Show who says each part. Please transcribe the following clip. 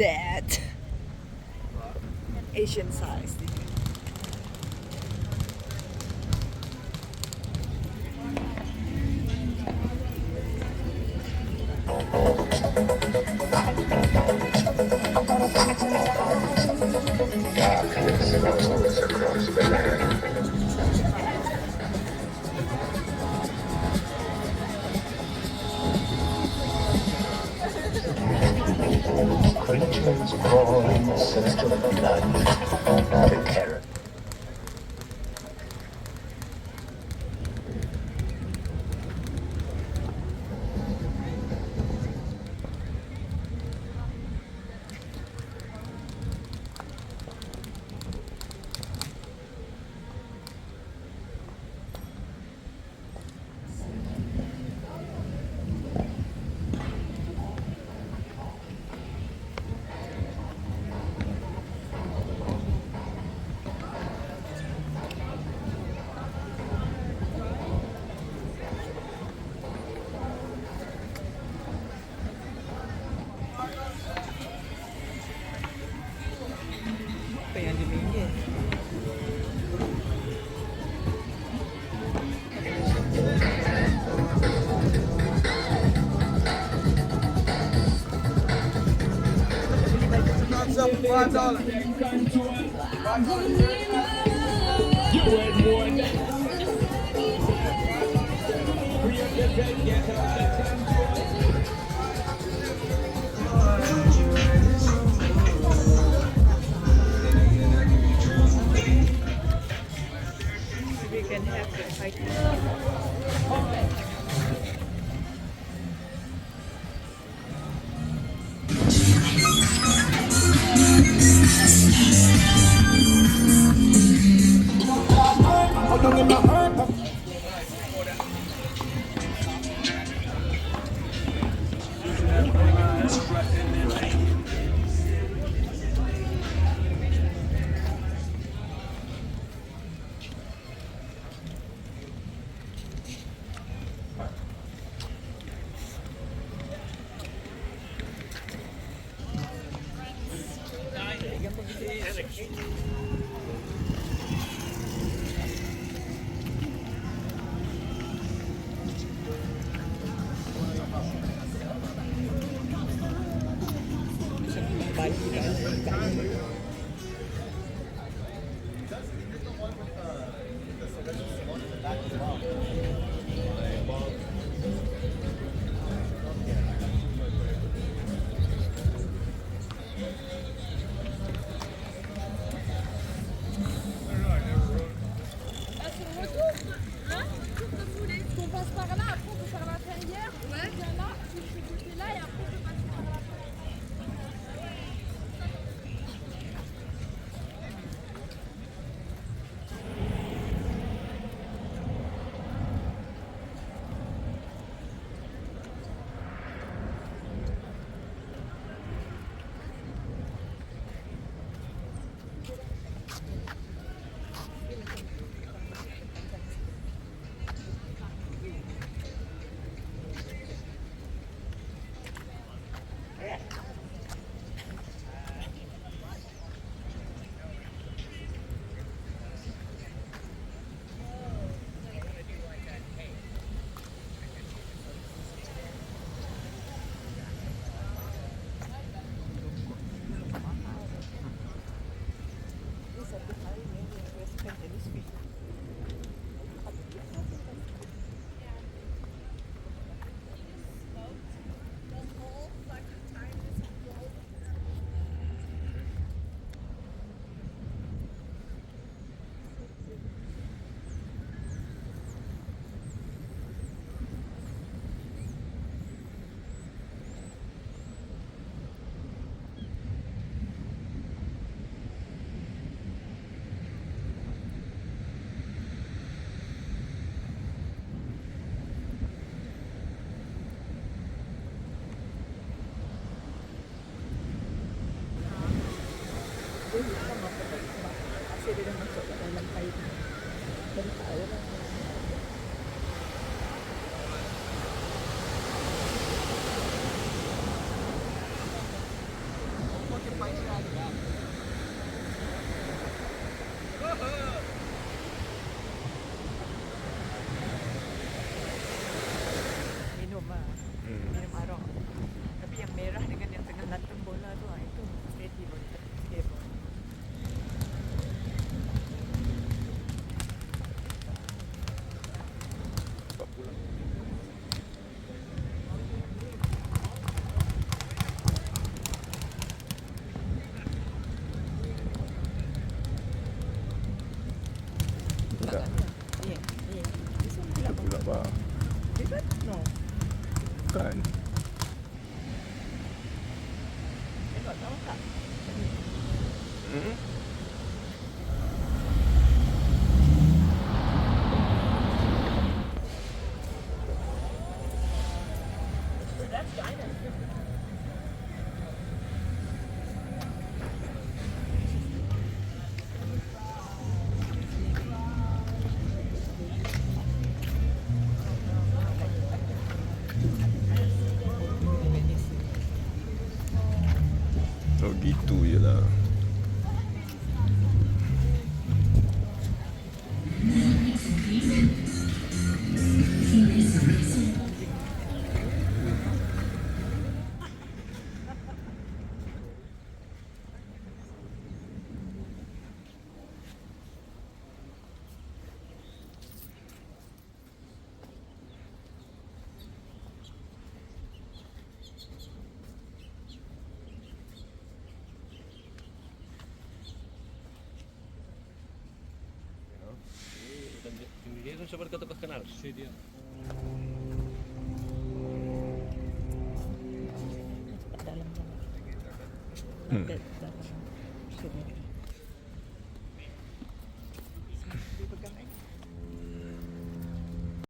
Speaker 1: that? Asian size.
Speaker 2: Creatures crawling sense of blood, the terror.
Speaker 1: Apa yang dia minggir? We can have the hiking. Kasi dia dah masuk ke dalam air. Dan tak ada lah. Minum lah. Minum arak. Tapi yang merah dengan yang tengah lantung bola tu itu steady pun. Stable.
Speaker 3: Enggak.
Speaker 1: Yeah. This one pula
Speaker 3: Pula bah.
Speaker 1: This one? No.
Speaker 3: Kan.
Speaker 1: Tengok tahu tak?
Speaker 3: Hmm.
Speaker 1: That's China.
Speaker 3: Oh gitu je lah.
Speaker 4: Tendieron sobre que tocas canal. Sí, tío.
Speaker 1: Dalam sana.
Speaker 3: Hmm.
Speaker 1: Dalam sini.